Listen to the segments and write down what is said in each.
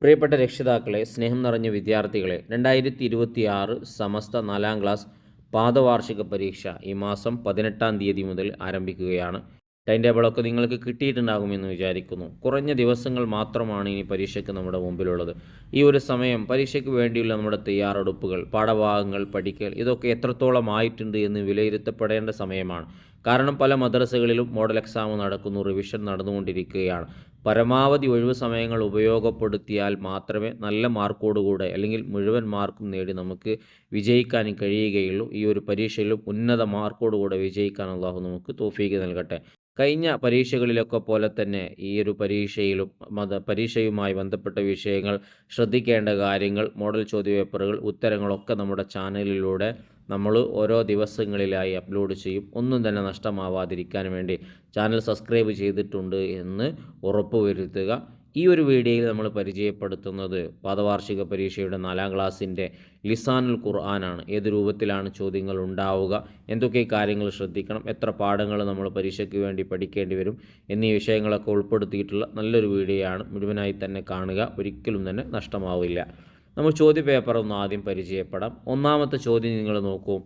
പ്രിയപ്പെട്ട രക്ഷിതാക്കളെ, സ്നേഹം നിറഞ്ഞ വിദ്യാർത്ഥികളെ, 2026 സമസ്ത 4ാം ക്ലാസ് പാദവാർഷിക പരീക്ഷ ഈ മാസം 18-ാം തീയതി മുതൽ ആരംഭിക്കുകയാണ്. ടൈം ടേബിളൊക്കെ നിങ്ങൾക്ക് കിട്ടിയിട്ടുണ്ടാകുമെന്ന് വിചാരിക്കുന്നു. കുറഞ്ഞ ദിവസങ്ങൾ മാത്രമാണ് ഇനി പരീക്ഷയ്ക്ക് നമ്മുടെ മുമ്പിലുള്ളത്. ഈ ഒരു സമയം പരീക്ഷയ്ക്ക് വേണ്ടിയുള്ള നമ്മുടെ തയ്യാറെടുപ്പുകൾ, പാഠഭാഗങ്ങൾ പഠിക്കൽ, ഇതൊക്കെ എത്രത്തോളം ആയിട്ടുണ്ട് എന്ന് വിലയിരുത്തപ്പെടേണ്ട സമയമാണ്. കാരണം പല മദ്രസകളിലും മോഡൽ എക്സാം നടക്കുന്നു, റിവിഷൻ നടന്നുകൊണ്ടിരിക്കുകയാണ്. പരമാവധി ഒഴിവ് സമയങ്ങൾ ഉപയോഗപ്പെടുത്തിയാൽ മാത്രമേ നല്ല മാർക്കോടുകൂടെ അല്ലെങ്കിൽ മുഴുവൻ മാർക്കും നേടി നമുക്ക് വിജയിക്കാൻ കഴിയുകയുള്ളൂ. ഈ ഒരു പരീക്ഷയിലും ഉന്നത മാർക്കോടുകൂടെ വിജയിക്കാൻ അല്ലാഹു നമുക്ക് തൗഫീഖ് നൽകട്ടെ. കഴിഞ്ഞ പരീക്ഷകളിലൊക്കെ പോലെ തന്നെ ഈ ഒരു പരീക്ഷയിലും പരീക്ഷയുമായി ബന്ധപ്പെട്ട വിഷയങ്ങൾ, ശ്രദ്ധിക്കേണ്ട കാര്യങ്ങൾ, മോഡൽ ചോദ്യപേപ്പറുകൾ, ഉത്തരങ്ങളൊക്കെ നമ്മുടെ ചാനലിലൂടെ നമ്മൾ ഓരോ ദിവസങ്ങളിലായി അപ്ലോഡ് ചെയ്യും. ഒന്നും തന്നെ നഷ്ടമാവാതിരിക്കാൻ വേണ്ടി ചാനൽ സബ്സ്ക്രൈബ് ചെയ്തിട്ടുണ്ട് എന്ന് ഉറപ്പുവരുത്തുക. ഈ ഒരു വീഡിയോയിൽ നമ്മൾ പരിചയപ്പെടുത്തുന്നത് പാദവാർഷിക പരീക്ഷയുടെ 4ാം ക്ലാസ്സിൻ്റെ ലിസാനുൽ ഖുർആനാണ്. ഏത് രൂപത്തിലാണ് ചോദ്യങ്ങൾ ഉണ്ടാവുക, എന്തൊക്കെ കാര്യങ്ങൾ ശ്രദ്ധിക്കണം, എത്ര പാഠങ്ങൾ നമ്മൾ പരീക്ഷയ്ക്ക് വേണ്ടി പഠിക്കേണ്ടി വരും എന്നീ വിഷയങ്ങളൊക്കെ ഉൾപ്പെടുത്തിയിട്ടുള്ള നല്ലൊരു വീഡിയോ ആണ്. മുഴുവനായി തന്നെ കാണുക, ഒരിക്കലും തന്നെ നഷ്ടമാവില്ല. നമ്മൾ ചോദ്യപേപ്പർ ഒന്ന് ആദ്യം പരിചയപ്പെടാം. ഒന്നാമത്തെ ചോദ്യം നിങ്ങൾ നോക്കൂ.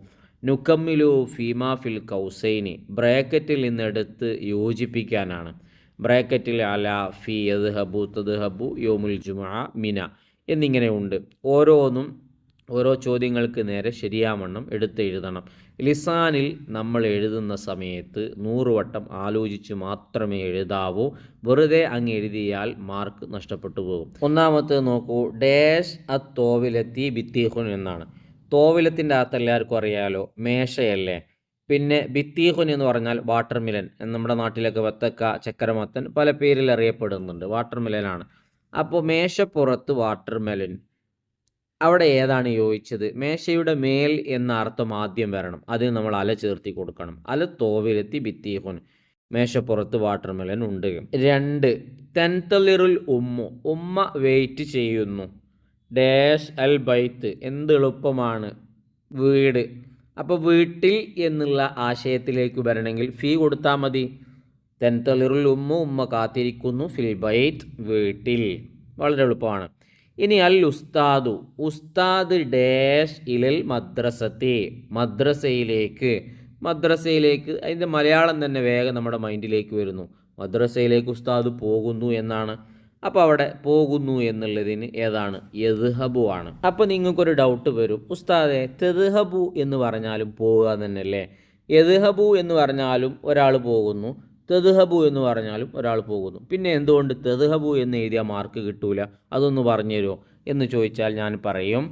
നുക്കമ്മിലു ഫീമാ ഫിൽ കൗസൈനി, ബ്രാക്കറ്റിൽ നിന്നെടുത്ത് യോജിപ്പിക്കാനാണ്. ബ്രാക്കറ്റിൽ അല, ഫി, യദ്ഹബു, തദ്ഹബു, യോമുൽ ജുമുഅ, മിന എന്നിങ്ങനെ ഉണ്ട്. ഓരോന്നും ഓരോ ചോദ്യങ്ങൾക്ക് നേരെ ശരിയാവണ്ണം എടുത്തെഴുതണം. ലിസാനിൽ നമ്മൾ എഴുതുന്ന സമയത്ത് 100 വട്ടം ആലോചിച്ച് മാത്രമേ എഴുതാവൂ. വെറുതെ അങ്ങ് എഴുതിയാൽ മാർക്ക് നഷ്ടപ്പെട്ടു പോകും. ഒന്നാമത്തെ നോക്കൂ. ഡാഷ് അത്ത് തോവിലെത്തി ബിത്തീഹുൻ എന്നാണ്. തോവിലത്തിൻ്റെ അകത്ത് എല്ലാവർക്കും അറിയാലോ, മേശയല്ലേ. പിന്നെ ബിത്തീഹുൻ എന്ന് പറഞ്ഞാൽ വാട്ടർ മിലൻ. നമ്മുടെ നാട്ടിലൊക്കെ വത്തക്ക, ചക്കരമത്തൻ പല പേരിൽ അറിയപ്പെടുന്നുണ്ട്. വാട്ടർ മിലനാണ്. അപ്പോൾ മേശപ്പുറത്ത് വാട്ടർ മെലൻ, അവിടെ ഏതാണ് യോജിച്ചത്? മേശയുടെ മേൽ എന്ന അർത്ഥം ആദ്യം വരണം. അതിന് നമ്മൾ അല ചേർത്തി കൊടുക്കണം. അല തോവിലെത്തി ബിത്തീഹുൻ, മേശപ്പുറത്ത് വാട്ടർ മെലൻ ഉണ്ട്. 2. തെൻതലിറുൽ ഉമ്മു, ഉമ്മ വെയിറ്റ് ചെയ്യുന്നു. ഡാഷ് അൽ ബൈത്ത്, എന്ത് എളുപ്പമാണ്, വീട്. അപ്പോൾ വീട്ടിൽ എന്നുള്ള ആശയത്തിലേക്ക് വരണമെങ്കിൽ ഫീ കൊടുത്താൽ മതി. തെൻതലിറുൽ ഉമ്മു, ഉമ്മ കാത്തിരിക്കുന്നു. ഫിൽ ബൈത്ത്, വീട്ടിൽ. വളരെ എളുപ്പമാണ്. ഇനി അൽ ഉസ്താദു, ഉസ്താദ് ഡാഷ് ഇലൽ മദ്രസത്തെ, മദ്രസയിലേക്ക്. മദ്രസയിലേക്ക്, അതിൻ്റെ മലയാളം തന്നെ വേഗം നമ്മുടെ മൈൻഡിലേക്ക് വരുന്നു. മദ്രസയിലേക്ക് ഉസ്താദ് പോകുന്നു എന്നാണ്. അപ്പോൾ അവിടെ പോകുന്നു എന്നുള്ളതിന് ഏതാണ്? യദ്ഹബു ആണ്. അപ്പോൾ നിങ്ങൾക്കൊരു ഡൗട്ട് വരും, ഉസ്താദെ തദ്ഹബു എന്ന് പറഞ്ഞാലും പോവുക തന്നെയല്ലേ, യദ്ഹബു എന്ന് പറഞ്ഞാലും ഒരാൾ പോകുന്നു, തദ്ഹബു എന്ന് പറഞ്ഞാലും ഒരാൾ പോകുന്നു, പിന്നെ എന്തുകൊണ്ട് തദ്ഹബു എന്ന് എഴുതിയാൽ മാർക്ക് കിട്ടൂല? അതൊന്ന് പറഞ്ഞു തരുമോ എന്ന് ചോദിച്ചാൽ ഞാൻ പറയും,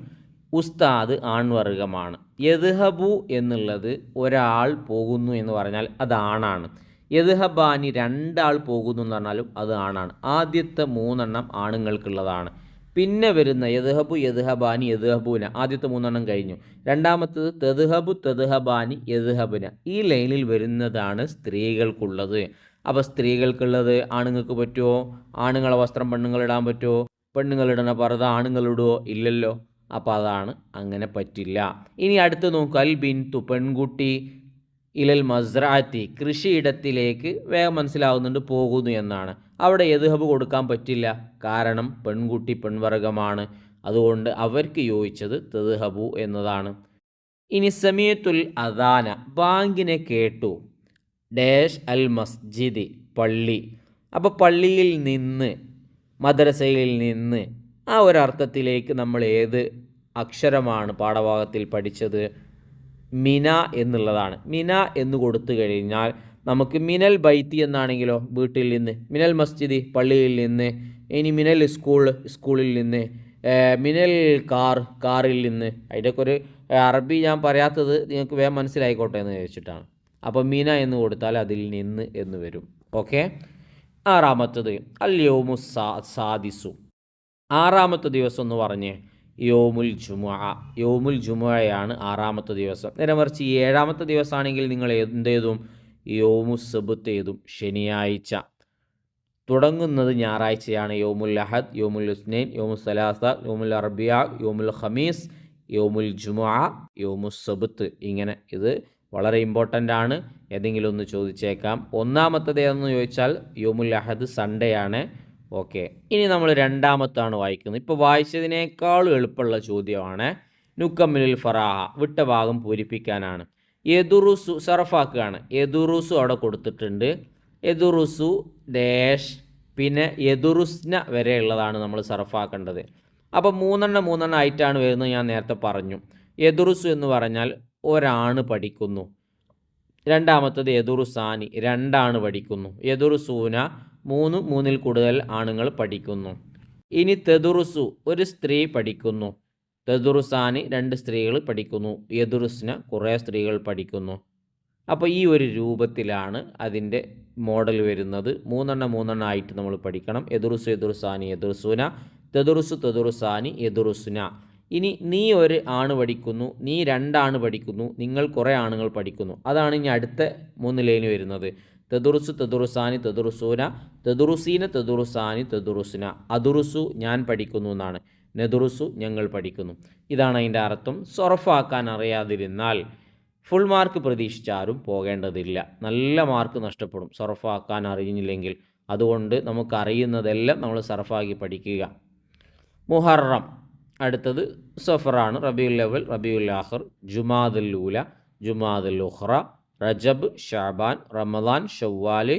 ഉസ്താദ് ആൺവർഗമാണ്. യദ്ഹബു എന്നുള്ളത് ഒരാൾ പോകുന്നു എന്ന് പറഞ്ഞാൽ അത് ആണാണ്. യദ്ഹബാനി, 2 ആൾ പോകുന്നു എന്ന് പറഞ്ഞാലും അത് ആണാണ്. ആദ്യത്തെ 3 എണ്ണം ആണുങ്ങൾക്കുള്ളതാണ്. പിന്നെ വരുന്ന യദ്ഹബു, യദ്ഹബാനി, യദ്ഹബൂന, ആദ്യത്തെ 3 എണ്ണം കഴിഞ്ഞു. രണ്ടാമത്തത് തദ്ഹബു, തദ്ഹബാനി, യദ്ഹബുന. ഈ ലൈനിൽ വരുന്നതാണ് സ്ത്രീകൾക്കുള്ളത്. അപ്പോൾ സ്ത്രീകൾക്കുള്ളത് ആണുങ്ങൾക്ക് പറ്റുമോ? ആണുങ്ങളെ വസ്ത്രം പെണ്ണുങ്ങളിടാൻ പറ്റുമോ? പെണ്ണുങ്ങളിടുന്ന പർദ്ദ ആണുങ്ങളിടുമോ? ഇല്ലല്ലോ. അപ്പോൾ അതാണ്, അങ്ങനെ പറ്റില്ല. ഇനി അടുത്ത് നോക്കുക. അൽ ബിൻതു, പെൺകുട്ടി. ഇലൽ മസ്റാത്തി, കൃഷിയിടത്തിലേക്ക്. വേഗം മനസ്സിലാവുന്നുണ്ട്, പോകുന്നു എന്നാണ്. അവിടെ യദ്ഹബ് കൊടുക്കാൻ പറ്റില്ല, കാരണം പെൺകുട്ടി പെൺവർഗമാണ്. അതുകൊണ്ട് അവർക്ക് യോജിച്ചത് തദ്ഹബു എന്നതാണ്. ഇനി സമയത്തുൽ അദാന, ബാങ്കിനെ കേട്ടു. ഡാഷ് അൽ മസ്ജിദ്, പള്ളി. അപ്പോൾ പള്ളിയിൽ നിന്ന്, മദ്രസയിൽ നിന്ന്, ആ ഒരർത്ഥത്തിലേക്ക് നമ്മൾ ഏത് അക്ഷരമാണ് പാഠഭാഗത്തിൽ പഠിച്ചത്? മിന എന്നുള്ളതാണ്. മിന എന്ന് കൊടുത്തു കഴിഞ്ഞാൽ നമുക്ക് മിനൽ ബൈത്തി എന്നാണെങ്കിലോ, വീട്ടിൽ നിന്ന്. മിനൽ മസ്ജിദ്, പള്ളിയിൽ നിന്ന്. ഇനി മിനൽ സ്കൂളിൽ നിന്ന്. മിനൽ കാറിൽ നിന്ന്. അതിൻ്റെയൊക്കെ ഒരു അറബി ഞാൻ പറയാത്തത് നിങ്ങൾക്ക് വേഗം മനസ്സിലായിക്കോട്ടെ എന്ന് ചോദിച്ചിട്ടാണ്. അപ്പോൾ മിന എന്ന് കൊടുത്താൽ അതിൽ നിന്ന് എന്ന് വരും. ഓക്കെ. 6ാമത്തത് അൽ യൗമു സാദിസു, 6ാമത്തെ ദിവസം എന്ന് പറഞ്ഞേ യോമുൽ ജുമുഅ. യോമുൽ ജുമുഅയാണ് 6ാമത്തെ ദിവസം. നേരെ മറിച്ച് 7ാമത്തെ ദിവസമാണെങ്കിൽ നിങ്ങൾ എന്തെഴുതും? യോമു സബ്ത്ത് എഴുതും, ശനിയാഴ്ച. തുടങ്ങുന്നത് ഞായറാഴ്ചയാണ്. യോമുൽ അഹദ്, യോമുൽ ഇസ്നൈൻ, യോമുൽ സലാസ, യോമുൽ അർബിയ, യോമുൽ ഖമീസ്, യോമുൽ ജുമുഅ, യോമു സബ്ത്ത്. ഇങ്ങനെ. ഇത് വളരെ ഇമ്പോർട്ടൻ്റ് ആണ്. ഏതെങ്കിലും ഒന്ന് ചോദിച്ചേക്കാം. 1ാമത്തേത് ഏതെന്ന് ചോദിച്ചാൽ യോമുൽ അഹദ് സൺഡേ ആണ്. ഓക്കെ, ഇനി നമ്മൾ രണ്ടാമത്താണ് വായിക്കുന്നത്. ഇപ്പോൾ വായിച്ചതിനേക്കാളും എളുപ്പമുള്ള ചോദ്യമാണ്. നുക്കമ്മിലിൽ ഫറാഹ, വിട്ട ഭാഗം പൂരിപ്പിക്കാനാണ്. എദുറുസു സർഫാക്കുകയാണ്. എദുറുസു അവിടെ കൊടുത്തിട്ടുണ്ട്. എദുറുസു ഡാഷ് പിന്നെ എദുറുസ്ന വരെയുള്ളതാണ് നമ്മൾ സർഫാക്കേണ്ടത്. അപ്പോൾ മൂന്നെണ്ണം ആയിട്ടാണ് വരുന്നത്. ഞാൻ നേരത്തെ പറഞ്ഞു. എദുറുസു എന്ന് പറഞ്ഞാൽ ഒരാണ് പഠിക്കുന്നു. രണ്ടാമത്തത് എദുറുസാനി, രണ്ടാണ് പഠിക്കുന്നു. എദുറുസൂന, മൂന്നിൽ കൂടുതൽ ആണുങ്ങൾ പഠിക്കുന്നു. ഇനി തെദുറുസു, ഒരു സ്ത്രീ പഠിക്കുന്നു. തെദുറുസാനി, രണ്ട് സ്ത്രീകൾ പഠിക്കുന്നു. എദുറുസ്ന, കുറേ സ്ത്രീകൾ പഠിക്കുന്നു. അപ്പോൾ ഈ ഒരു രൂപത്തിലാണ് അതിൻ്റെ മോഡൽ വരുന്നത്. മൂന്നെണ്ണം ആയിട്ട് നമ്മൾ പഠിക്കണം. എദുറുസു, എദുറുസാനി, എദുറുസൂന, തെദുറുസു, തെദുറുസാനി, എദുറുസ്ന. ഇനി നീ ഒരു ആണ് പഠിക്കുന്നു, നീ രണ്ടാണ് പഠിക്കുന്നു, നിങ്ങൾ കുറേ ആണുങ്ങൾ പഠിക്കുന്നു. അതാണ് ഇനി അടുത്ത 3 ലൈന് വരുന്നത്. തെദുറുസു, തെദുറുസാനി, തെദുറുസൂന, തെദുറുസീന, തെദുറുസാനി, തെദുറുസ്ന. അദുറുസു, ഞാൻ പഠിക്കുന്നു എന്നാണ്. നെദുറുസു, ഞങ്ങൾ പഠിക്കുന്നു. ഇതാണ് അതിൻ്റെ അർത്ഥം. സൊറഫാക്കാൻ അറിയാതിരുന്നാൽ ഫുൾ മാർക്ക് പ്രതീക്ഷിച്ചാലും പോകേണ്ടതില്ല. നല്ല മാർക്ക് നഷ്ടപ്പെടും സൊറഫാക്കാൻ അറിഞ്ഞില്ലെങ്കിൽ. അതുകൊണ്ട് നമുക്കറിയുന്നതെല്ലാം നമ്മൾ സർഫാക്കി പഠിക്കുക. മുഹറം, അടുത്തത് സഫറാണ്. റബിയുൽ അവൽ, റബിയുൽ ആഖിർ, ജുമാദുൽ ഊല, ജുമാദുൽ ഉഖ്റ, റജബ്, ഷഅബാൻ, റമദാൻ, ഷവ്വാൽ,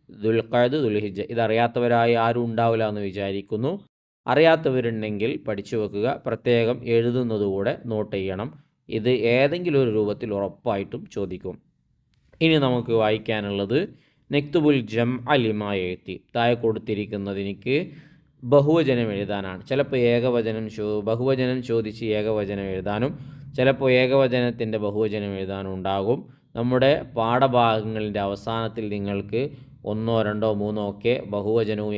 ദുൽഖഅദ്, ദുൽഹിജ്ജ. ഇതറിയാത്തവരായി ആരും ഉണ്ടാവില്ല എന്ന് വിചാരിക്കുന്നു. അറിയാത്തവരുണ്ടെങ്കിൽ പഠിച്ചു വെക്കുക. പ്രത്യേകം എഴുതുന്നതുകൂടെ നോട്ട് ചെയ്യണം. ഇത് ഏതെങ്കിലും ഒരു രൂപത്തിൽ ഉറപ്പായിട്ടും ചോദിക്കും. ഇനി നമുക്ക് വായിക്കാനുള്ളത് നെക്തുബുൽ ജം അലിമ എഴുത്തി. താഴെ കൊടുത്തിരിക്കുന്നതിനിക്ക് ബഹുവചനം എഴുതാനാണ്. ചിലപ്പോൾ ബഹുവചനം ചോദിച്ച് ഏകവചനം എഴുതാനും ചിലപ്പോൾ ഏകവചനത്തിൻ്റെ ബഹുവചനം എഴുതാനും ഉണ്ടാകും. നമ്മുടെ പാഠഭാഗങ്ങളിൻ്റെ അവസാനത്തിൽ നിങ്ങൾക്ക് 1, 2, 3 ഒക്കെ ബഹുവചനവും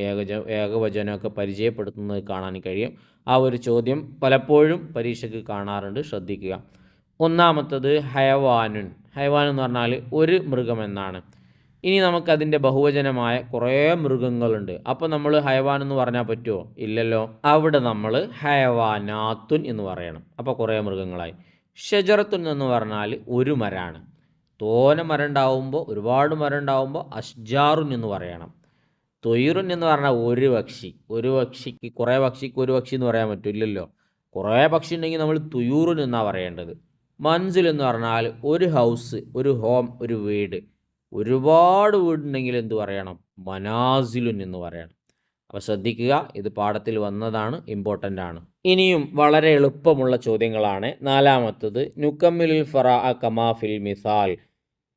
ഏകവചനവും പരിചയപ്പെടുത്തുന്നത് കാണാൻ കഴിയും. ആ ഒരു ചോദ്യം പലപ്പോഴും പരീക്ഷയ്ക്ക് കാണാറുണ്ട്, ശ്രദ്ധിക്കുക. ഒന്നാമത്തത് ഹയവാനുൻ. ഹയവാൻ എന്ന് പറഞ്ഞാൽ ഒരു മൃഗം എന്നാണ്. ഇനി നമുക്കതിൻ്റെ ബഹുവചനമായ കുറേ മൃഗങ്ങളുണ്ട്. അപ്പോൾ നമ്മൾ ഹയവാൻ എന്ന് പറഞ്ഞാൽ പറ്റുമോ? ഇല്ലല്ലോ. അവിടെ നമ്മൾ ഹയവാനാത്തുൻ എന്ന് പറയണം. അപ്പോൾ കുറേ മൃഗങ്ങളായി. ഷജറത്തുൻ എന്ന് പറഞ്ഞാൽ ഒരു മരമാണ്. തോന മരം ഉണ്ടാവുമ്പോൾ, ഒരുപാട് മരം ഉണ്ടാവുമ്പോൾ അഷ്ജാറുൻ എന്ന് പറയണം. തൊയ്റുൻ എന്ന് പറഞ്ഞാൽ ഒരു പക്ഷി. ഒരു പക്ഷിക്ക് കുറേ പക്ഷിക്ക് ഒരു പക്ഷി എന്ന് പറയാൻ പറ്റില്ലല്ലോ. കുറേ പക്ഷി ഉണ്ടെങ്കിൽ നമ്മൾ തുയൂറുൻ എന്നാണ് പറയേണ്ടത്. മൻസിൽ എന്ന് പറഞ്ഞാൽ ഒരു ഹൗസ്, ഒരു ഹോം, ഒരു വീട്. ഒരുപാട് വീടുണ്ടെങ്കിൽ എന്ത് പറയണം? മനാസിലുൻ എന്ന് പറയണം. അപ്പോൾ ശ്രദ്ധിക്കുക, ഇത് പാഠത്തിൽ വന്നതാണ്, ഇമ്പോർട്ടൻ്റ് ആണ്. ഇനിയും വളരെ എളുപ്പമുള്ള ചോദ്യങ്ങളാണ്. നാലാമത്തത് നുക്കമ്മിലുൽ ഫറാ കമാഫിൽ മിസാൽ.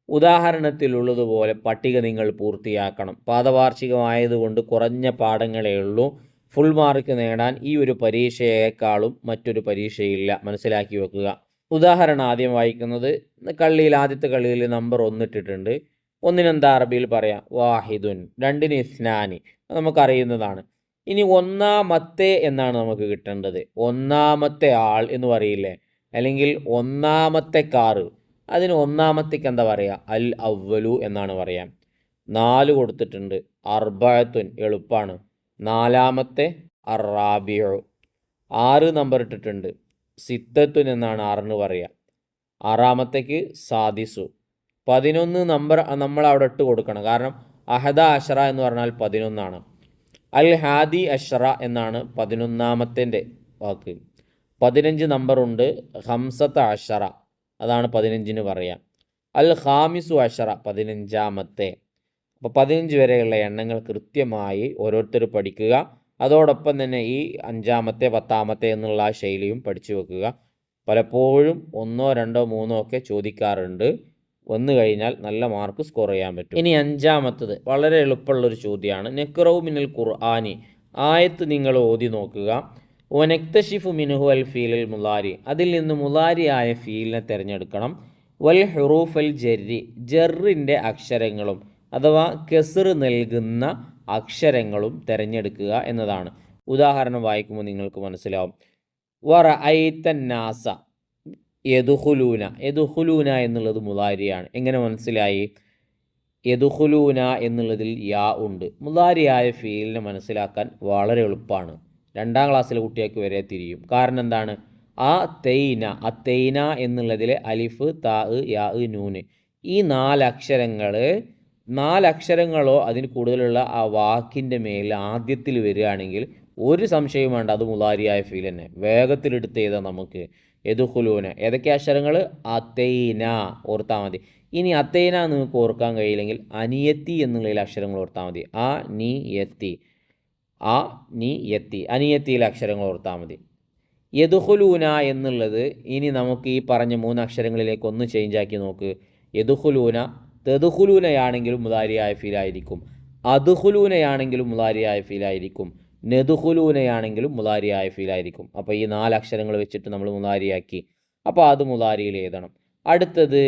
ഉദാഹരണത്തിലുള്ളതുപോലെ പട്ടിക നിങ്ങൾ പൂർത്തിയാക്കണം. പാദവാർഷികമായതുകൊണ്ട് കുറഞ്ഞ പാഠങ്ങളേ ഉള്ളൂ. ഫുൾ മാർക്ക് നേടാൻ ഈ ഒരു പരീക്ഷയേക്കാളും മറ്റൊരു പരീക്ഷയില്ല, മനസ്സിലാക്കി വെക്കുക. ഉദാഹരണം ആദ്യം വായിക്കുന്നത് ആദ്യത്തെ കളിയിൽ നമ്പർ 1 ഇട്ടിട്ടുണ്ട്. 1 എന്താ അറബിയിൽ പറയാം? വാഹിദുൻ. 2 ഇസ്നാനി, നമുക്കറിയുന്നതാണ്. ഇനി ഒന്നാമത്തെ എന്നാണ് നമുക്ക് കിട്ടേണ്ടത്. ഒന്നാമത്തെ ആൾ എന്ന് പറയില്ലേ, അല്ലെങ്കിൽ ഒന്നാമത്തെ കാറ്. അതിന് ഒന്നാമത്തേക്ക് എന്താ പറയുക? അൽ അവ്വലു എന്നാണ് പറയാം. 4 കൊടുത്തിട്ടുണ്ട്. അർബഅത്തുൻ, എളുപ്പമാണ്. നാലാമത്തെ അറാബിഉ. 6 നമ്പർ ഇട്ടിട്ടുണ്ട്. സിത്തത്തുൻ എന്നാണ് 6 പറയുക. ആറാമത്തേക്ക് സാദിസു. 11 നമ്പർ നമ്മൾ അവിടെ ഇട്ട് കൊടുക്കണം, കാരണം അഹദ അഷറ എന്ന് പറഞ്ഞാൽ 11 അൽ ഹാദി അഷറ എന്നാണ് 11ാമത്തെ വാക്ക്. 15 നമ്പറുണ്ട്. ഹംസത്ത അഷറ, അതാണ് 15 പറയാം. അൽ ഖാമിസു അഷറ, 15ാമത്തെ. അപ്പോൾ 15 വരെയുള്ള എണ്ണങ്ങൾ കൃത്യമായി ഓരോരുത്തർ പഠിക്കുക. അതോടൊപ്പം തന്നെ ഈ 5ാമത്തെ 10ാമത്തെ എന്നുള്ള ആ ശൈലിയും പഠിച്ചു വെക്കുക. പലപ്പോഴും 1, 2, 3 ഒക്കെ ചോദിക്കാറുണ്ട്. വന്നു കഴിഞ്ഞാൽ നല്ല മാർക്ക് സ്കോർ ചെയ്യാൻ പറ്റും. ഇനി 5ാമത്തത് വളരെ എളുപ്പമുള്ളൊരു ചോദ്യമാണ്. നെക്റൗ മിനൽ ഖുർആനി. ആയത്ത് നിങ്ങൾ ഓതി നോക്കുക. വനക്തഷിഫു മിനുഹു അൽ ഫീലൽ മുലാരി. അതിൽ നിന്ന് മുലാരിയായ ഫീലിനെ തിരഞ്ഞെടുക്കണം. വൽ ഹുറൂഫൽ ജർരി. ജറിൻ്റെ അക്ഷരങ്ങളും അഥവാ കെസർ നൽകുന്ന അക്ഷരങ്ങളും തിരഞ്ഞെടുക്കുക എന്നതാണ്. ഉദാഹരണം വായിക്കുമ്പോൾ നിങ്ങൾക്ക് മനസ്സിലാവും. വറഅയ്തന്നാസ യദ്ഖുലൂന. യദ്ഖുലൂന എന്നുള്ളത് മുലാരിയാണ്. എങ്ങനെ മനസ്സിലായി? യദ്ഖുലൂന എന്നുള്ളതിൽ യാ ഉണ്ട്. മുലാരിയായ ഫീലിനെ മനസ്സിലാക്കാൻ വളരെ എളുപ്പമാണ്. 2ാം ക്ലാസ്സിലെ കുട്ടികൾക്ക് വരെ തിരിയും. കാരണം എന്താണ്? ആ തെയ്ന എന്നുള്ളതിലെ അലിഫ്, താ, യാ, നൂന്, ഈ 4 അക്ഷരങ്ങൾ 4 അക്ഷരങ്ങളോ അതിന് കൂടുതലുള്ള ആ വാക്കിൻ്റെ മേൽ ആദ്യത്തിൽ വരികയാണെങ്കിൽ ഒരു സംശയവും വേണ്ട, അത് മുലാരിയായ ഫീൽ തന്നെ. വേഗത്തിലെടുത്ത് എഴുതാം നമുക്ക്. യദ്ഖുലൂന ഏതൊക്കെ അക്ഷരങ്ങൾ? അതൈന ഓർത്താൽ മതി. ഇനി അതൈന നിങ്ങൾക്ക് ഓർക്കാൻ കഴിയില്ലെങ്കിൽ അനിയത്തി എന്നുള്ളതിൽ അക്ഷരങ്ങൾ ഓർത്താൽ മതി. അനിയത്തി, അനിയത്തിയിലെ അക്ഷരങ്ങൾ ഓർത്താൽ മതി. യദ്ഖുലൂന എന്നുള്ളത് ഇനി നമുക്ക് ഈ പറഞ്ഞ 3 അക്ഷരങ്ങളിലേക്ക് ഒന്ന് ചേഞ്ച് ആക്കി നോക്ക്. യദ്ഖുലൂന തദ്ഖുലൂനയാണെങ്കിലും മുലാരിയായ ഫീലായിരിക്കും, അദ്ഖുലൂനയാണെങ്കിലും മുലാരിയായ ഫീലായിരിക്കും, നദ്ഖുലൂനയാണെങ്കിലും മുലാരിയായ ഫീലായിരിക്കും. അപ്പോൾ ഈ 4 അക്ഷരങ്ങൾ വെച്ചിട്ട് നമ്മൾ മുലാരിയാക്കി. അപ്പോൾ അത് മുലാരിയിൽ എഴുതണം. അടുത്തത്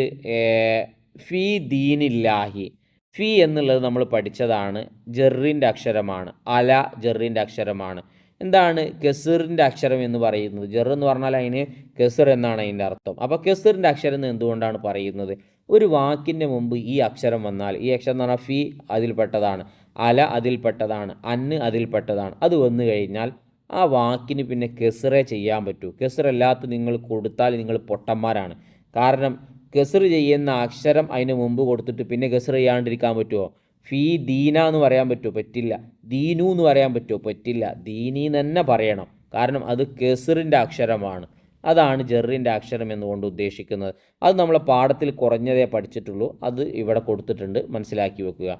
ഫീ ദീനില്ലാഹി. ഫീ എന്നുള്ളത് നമ്മൾ പഠിച്ചതാണ്, ജെറിൻ്റെ അക്ഷരമാണ്. അല ജെറിൻ്റെ അക്ഷരമാണ്. എന്താണ് കെസറിൻ്റെ അക്ഷരം എന്ന് പറയുന്നത്? ജെർ എന്ന് പറഞ്ഞാൽ അതിന് കെസർ എന്നാണ് അതിൻ്റെ അർത്ഥം. അപ്പോൾ കെസറിൻ്റെ അക്ഷരം എന്ന് എന്തുകൊണ്ടാണ് പറയുന്നത്? ഒരു വാക്കിൻ്റെ മുമ്പ് ഈ അക്ഷരം വന്നാൽ, ഈ അക്ഷരം എന്ന് പറഞ്ഞാൽ ഫീ അതിൽപ്പെട്ടതാണ്, അല അതിൽപ്പെട്ടതാണ്, അന്ന് അതിൽപ്പെട്ടതാണ്. അത് വന്നു കഴിഞ്ഞാൽ ആ വാക്കിന് പിന്നെ കെസറേ ചെയ്യാൻ പറ്റൂ. കെസറല്ലാത്ത നിങ്ങൾ കൊടുത്താൽ നിങ്ങൾ പൊട്ടന്മാരാണ്. കാരണം കെസർ ചെയ്യുന്ന അക്ഷരം അതിന് മുമ്പ് കൊടുത്തിട്ട് പിന്നെ കെസർ ചെയ്യാണ്ടിരിക്കാൻ പറ്റുമോ? ഫീ ദീന എന്ന് പറയാൻ പറ്റുമോ? പറ്റില്ല. ദീനു എന്ന് പറയാൻ പറ്റുമോ? പറ്റില്ല. ദീനി തന്നെ പറയണം. കാരണം അത് കെസറിൻ്റെ അക്ഷരമാണ്. അതാണ് ജെറിൻ്റെ അക്ഷരം എന്നുകൊണ്ട് ഉദ്ദേശിക്കുന്നത്. അത് നമ്മളെ പാഠത്തിൽ കുറഞ്ഞതേ പഠിച്ചിട്ടുള്ളൂ. അത് ഇവിടെ കൊടുത്തിട്ടുണ്ട്, മനസ്സിലാക്കി വെക്കുക.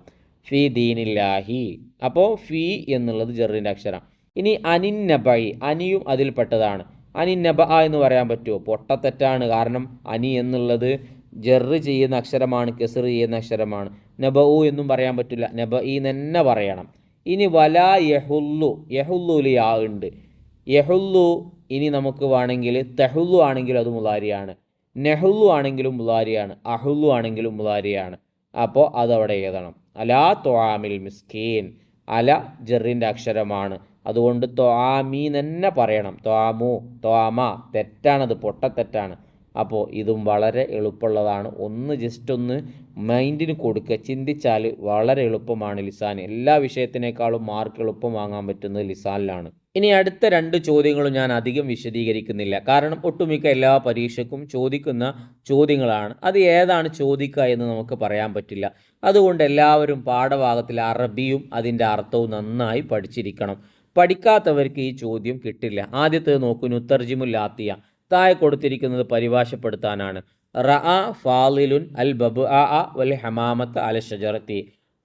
ഫീ ദീനില്ലാഹി. അപ്പോൾ ഫീ എന്നുള്ളത് ജെറിൻ്റെ അക്ഷരം. ഇനി അനിൻ നബഇ, അനിയും അതിൽപ്പെട്ടതാണ്. അനിൻ നബ എന്ന് പറയാൻ പറ്റുമോ? പൊട്ടത്തെറ്റാണ്. കാരണം അനി എന്നുള്ളത് ജെറ് ചെയ്യുന്ന അക്ഷരമാണ്, കെസർ ചെയ്യുന്ന അക്ഷരമാണ്. നബഉ എന്നും പറയാൻ പറ്റില്ല, നബഇ തന്നെ പറയണം. ഇനി വലാ യഹുല്ലു, യഹുല്ലുൽ യാ ഉണ്ട്. യഹുല്ലു ഇനി നമുക്ക് വേണമെങ്കിൽ തെഹുല്ലു ആണെങ്കിലും അത് മുലാരിയാണ്, നെഹുല്ലു ആണെങ്കിലും മുലാരിയാണ്, അഹുല്ലു ആണെങ്കിലും മുലാരിയാണ്. അപ്പോൾ അതവിടെ എഴുതണം. അലാ ത്വാമിൽ മിസ്കീൻ. അല ജെറിൻ്റെ അക്ഷരമാണ്, അതുകൊണ്ട് ത്വാമി തന്നെ പറയണം. ത്വാമു, ത്വാമ തെറ്റാണത്, പൊട്ടത്തെറ്റാണ്. അപ്പോൾ ഇതും വളരെ എളുപ്പമുള്ളതാണ്. ജസ്റ്റ് ഒന്ന് മൈൻഡിന് കൊടുക്കുക, ചിന്തിച്ചാൽ വളരെ എളുപ്പമാണ് ലിസാൻ. എല്ലാ വിഷയത്തിനേക്കാളും മാർക്ക് എളുപ്പം വാങ്ങാൻ പറ്റുന്നത് ലിസാനിലാണ്. ഇനി അടുത്ത 2 ചോദ്യങ്ങളും ഞാൻ അധികം വിശദീകരിക്കുന്നില്ല, കാരണം ഒട്ടുമിക്ക എല്ലാ പരീക്ഷയ്ക്കും ചോദിക്കുന്ന ചോദ്യങ്ങളാണ്. അത് ഏതാണ് ചോദിക്കുക എന്ന് നമുക്ക് പറയാൻ പറ്റില്ല. അതുകൊണ്ട് എല്ലാവരും പാഠഭാഗത്തിൽ അറബിയും അതിൻ്റെ അർത്ഥവും നന്നായി പഠിച്ചിരിക്കണം. പഠിക്കാത്തവർക്ക് ഈ ചോദ്യം കിട്ടില്ല. ആദ്യത്തേത് നോക്കൂ, നുത്തർജിമുൽ ആത്തിയ. താഴെ കൊടുത്തിരിക്കുന്നത് പരിഭാഷപ്പെടുത്താനാണ്. റഅ ഫാലിലുൻ അൽ ബബ് വൽ ഹമാമത്ത് അല ഷജറത്തി.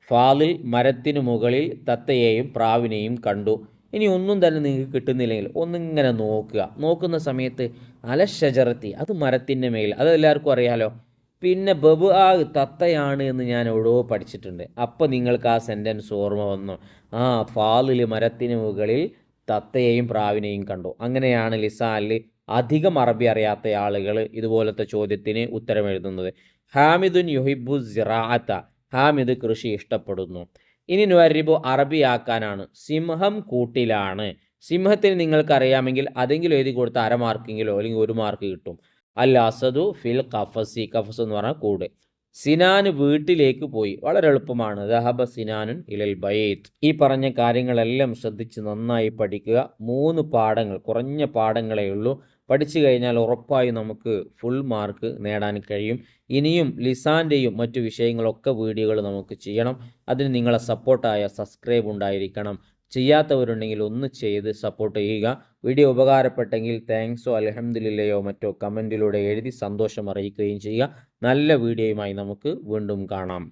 ഫാലിൽ മരത്തിനു മുകളിൽ തത്തയെയും പ്രാവിനെയും കണ്ടു. ഇനി ഒന്നും തന്നെ നിങ്ങൾക്ക് കിട്ടുന്നില്ലെങ്കിൽ ഒന്നിങ്ങനെ നോക്കുക. നോക്കുന്ന സമയത്ത് അല ഷജറത്തി, അത് മരത്തിൻ്റെ മേൽ, അത് എല്ലാവർക്കും അറിയാലോ. പിന്നെ ബബ് തത്തയാണ് എന്ന് ഞാൻ എവിടെയോ പഠിച്ചിട്ടുണ്ട്. അപ്പോൾ നിങ്ങൾക്ക് ആ സെൻറ്റൻസ് ഓർമ്മ വന്നു. ഫാലിൽ മരത്തിന് മുകളിൽ തത്തയെയും പ്രാവിനെയും കണ്ടു. അങ്ങനെയാണ് ലിസാനിൽ അധികം അറബി അറിയാത്ത ആളുകൾ ഇതുപോലത്തെ ചോദ്യത്തിന് ഉത്തരം എഴുതുന്നത്. ഹാമിദുൻ യുഹിബു സിറാഅത്ത. ഹാമിദ് കൃഷി ഇഷ്ടപ്പെടുന്നു. ഇനി നുവരിബു അറബിയാക്കാനാണ്. സിംഹം കൂട്ടിലാണ്. സിംഹത്തിന് നിങ്ങൾക്കറിയാമെങ്കിൽ അതെങ്കിലും എഴുതി കൊടുത്ത 1/2 മാർക്കെങ്കിലോ അല്ലെങ്കിൽ 1 മാർക്ക് കിട്ടും. അൽ അസദു ഫിൽ കഫസി. കഫസ് എന്ന് പറഞ്ഞാൽ കൂട്. സിനാന് വീട്ടിലേക്ക് പോയി. വളരെ എളുപ്പമാണ്. ദഹബ സിനാനുൻ ഇലൽ ബൈത്ത്. ഈ പറഞ്ഞ കാര്യങ്ങളെല്ലാം ശ്രദ്ധിച്ച് നന്നായി പഠിക്കുക. 3 പാഠങ്ങൾ, കുറഞ്ഞ പാഠങ്ങളേ ഉള്ളൂ. പഠിച്ചു കഴിഞ്ഞാൽ ഉറപ്പായും നമുക്ക് ഫുൾ മാർക്ക് നേടാൻ കഴിയും. ഇനിയും ലിസാൻ്റെയും മറ്റു വിഷയങ്ങളൊക്കെ വീഡിയോകൾ നമുക്ക് ചെയ്യണം. അതിന് നിങ്ങളെ സപ്പോർട്ടായ സബ്സ്ക്രൈബ് ഉണ്ടായിരിക്കണം. ചെയ്യാത്തവരുണ്ടെങ്കിൽ ഒന്ന് ചെയ്ത് സപ്പോർട്ട് ചെയ്യുക. വീഡിയോ ഉപകാരപ്പെട്ടെങ്കിൽ താങ്ക്സോ അൽഹംദുലില്ലയോ മറ്റോ കമൻറ്റിലൂടെ എഴുതി സന്തോഷം അറിയിക്കുകയും ചെയ്യുക. നല്ല വീഡിയോയുമായി നമുക്ക് വീണ്ടും കാണാം.